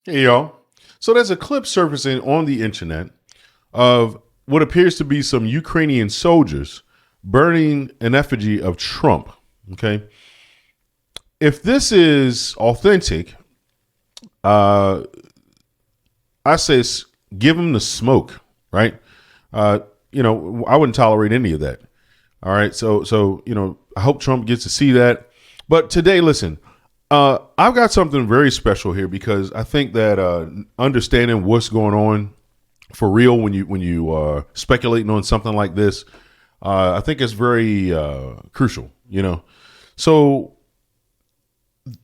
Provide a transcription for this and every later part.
Hey, y'all. So there's a clip surfacing on the internet of what appears to be some Ukrainian soldiers burning an effigy of Trump. Okay. If this is authentic, uh, I say give them the smoke, right? Uh, I wouldn't tolerate any of that. All right. So I hope Trump gets to see that. But today, listen, I've got something very special here because I think that understanding what's going on for real when you are speculating on something like this, I think it's very crucial. So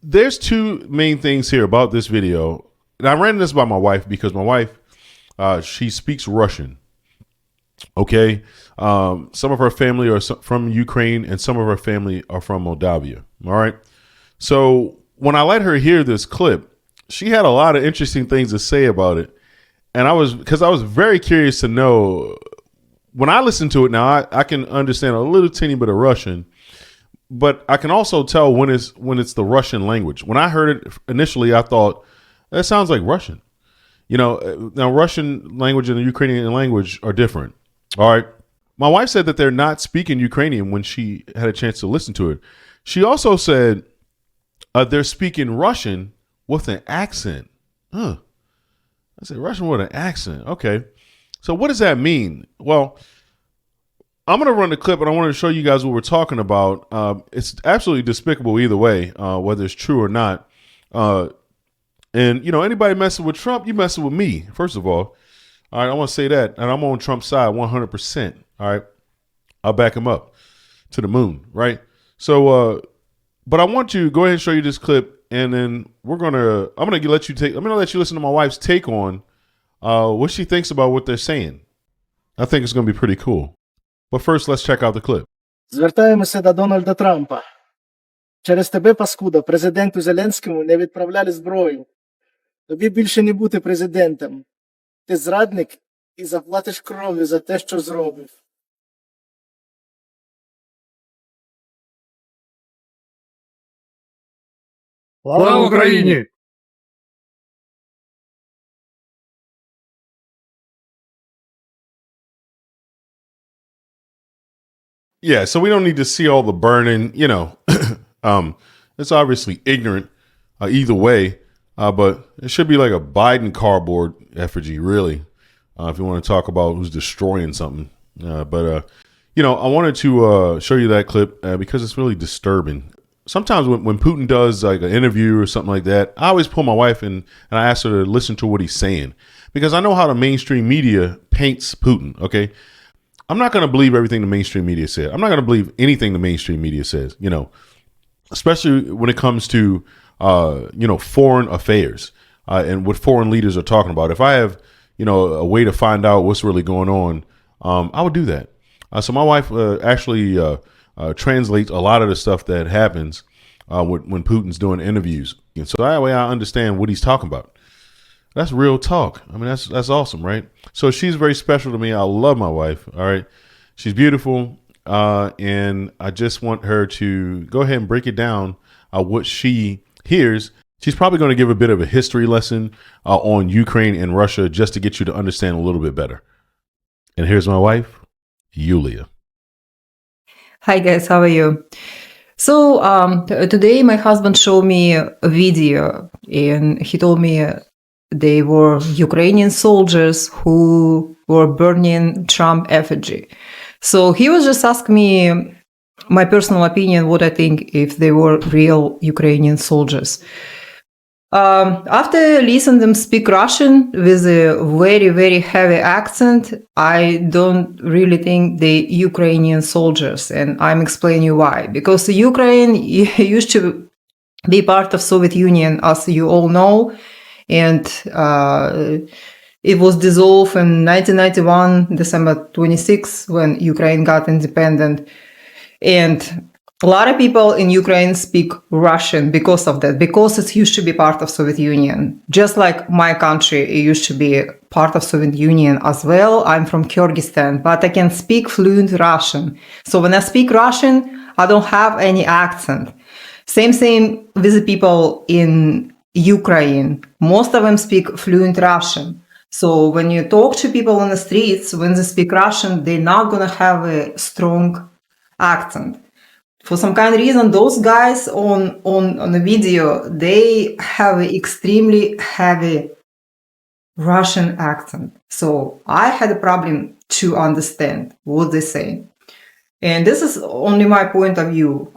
there's two main things here about this video, and I ran this by my wife because my wife she speaks Russian. Okay, some of her family are from Ukraine, and some of her family are from Moldavia. All right, so when I let her hear this clip, she had a lot of interesting things to say about it. And I was very curious to know when I listen to it now, I can understand a little teeny bit of Russian, but I can also tell when it's the Russian language. When I heard it initially, I thought that sounds like Russian. Now Russian language and the Ukrainian language are different. All right. My wife said that they're not speaking Ukrainian when she had a chance to listen to it. She also said they're speaking Russian with an accent. I said Russian with an accent. Okay. So what does that mean? Well, I'm going to run the clip and I want to show you guys what we're talking about. It's absolutely despicable either way, whether it's true or not. And anybody messing with Trump, you messing with me, first of all. All right, I want to say that. And I'm on Trump's side 100%. All right. I'll back him up to the moon. Right. So, but I want to go ahead and show you this clip, and then I'm gonna let you listen to my wife's take on what she thinks about what they're saying. I think it's gonna be pretty cool. But first, let's check out the clip. Звертаємося до Дональда Трампа. Через тебе, паскуда, президенту Зеленському не відправляли зброю. Тобі більше не бути президентом. Ти зрадник і заплатиш кров'ю за те, що зробив. Слава Україні! Yeah, so we don't need to see all the burning. It's obviously ignorant either way, but it should be like a Biden cardboard effigy, really, if you want to talk about who's destroying something. But I wanted to show you that clip because it's really disturbing. Sometimes when Putin does like an interview or something like that, I always pull my wife in and I ask her to listen to what he's saying because I know how the mainstream media paints Putin. Okay. I'm not going to believe everything the mainstream media says. I'm not going to believe anything the mainstream media says, especially when it comes to, foreign affairs and what foreign leaders are talking about. If I have, a way to find out what's really going on, I would do that. So my wife actually translates a lot of the stuff that happens when Putin's doing interviews. And so that way I understand what he's talking about. That's real talk. I mean, that's awesome, right? So she's very special to me. I love my wife. All right. She's beautiful. And I just want her to go ahead and break it down what she hears. She's probably going to give a bit of a history lesson on Ukraine and Russia just to get you to understand a little bit better. And here's my wife, Yulia. Hi guys, how are you? So today my husband showed me a video and he told me they were Ukrainian soldiers who were burning Trump effigy. So he was just asking me my personal opinion, what I think if they were real Ukrainian soldiers. After listening them speak Russian with a very, very heavy accent, I don't really think they Ukrainian soldiers, and I'm explaining you why. Because Ukraine used to be part of Soviet Union, as you all know, and it was dissolved in 1991, December 26, when Ukraine got independent. And a lot of people in Ukraine speak Russian because of that, because it used to be part of Soviet Union. Just like my country, it used to be part of Soviet Union as well. I'm from Kyrgyzstan, but I can speak fluent Russian. So when I speak Russian, I don't have any accent. Same with the people in Ukraine. Most of them speak fluent Russian. So when you talk to people on the streets, when they speak Russian, they're not going to have a strong accent. For some kind of reason, those guys on the video, they have an extremely heavy Russian accent. So I had a problem to understand what they say. And this is only my point of view.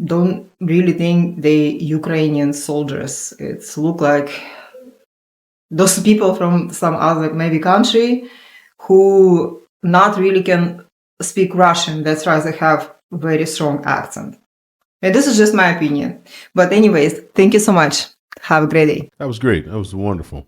Don't really think the Ukrainian soldiers, it's look like those people from some other maybe country who not really can speak Russian. That's why they have very strong accent. And this is just my opinion. But anyways, thank you so much. Have a great day. That was great. That was wonderful.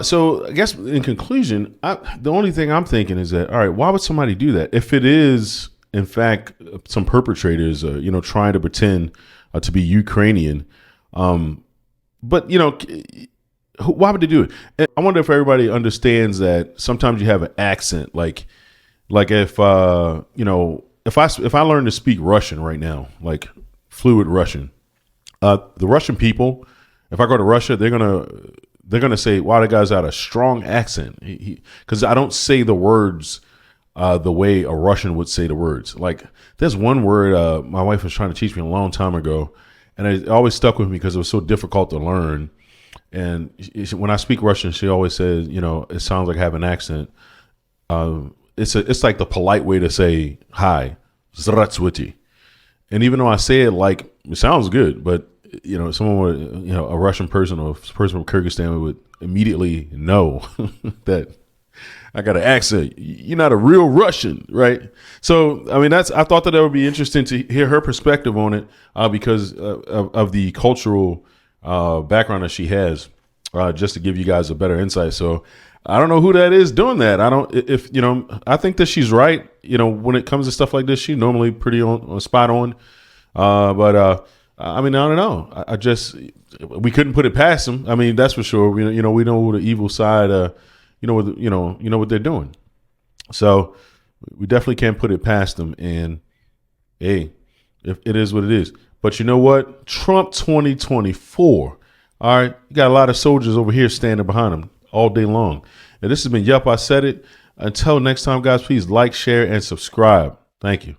So I guess in conclusion, the only thing I'm thinking is that, all right, why would somebody do that? If it is, in fact, some perpetrators, trying to pretend to be Ukrainian, but, why would they do it? And I wonder if everybody understands that sometimes you have an accent, like if if I learn to speak Russian right now, like fluid Russian, the Russian people, if I go to Russia, they're gonna say, "Wow, that guy's got a strong accent," because I don't say the words the way a Russian would say the words. Like there's one word my wife was trying to teach me a long time ago, and it always stuck with me because it was so difficult to learn. And when I speak Russian, she always says, it sounds like I have an accent. It's like the polite way to say hi, Zdravstvuyte. And even though I say it like it sounds good, but someone would, a Russian person or a person from Kyrgyzstan would immediately know that I got an accent. You're not a real Russian, right? So, I mean, I thought that would be interesting to hear her perspective on it because of the cultural background that she has, just to give you guys a better insight. So I don't know who that is doing that. I think that she's right. When it comes to stuff like this, she's normally pretty spot on. But I mean, I don't know. We couldn't put it past them. I mean, that's for sure. We know the evil side, what they're doing. So we definitely can't put it past them. And hey, if it is what it is. But you know what? Trump 2024. All right. You got a lot of soldiers over here standing behind him all day long. And this has been Yup, I Said It. Until next time, guys, please like, share, and subscribe. Thank you.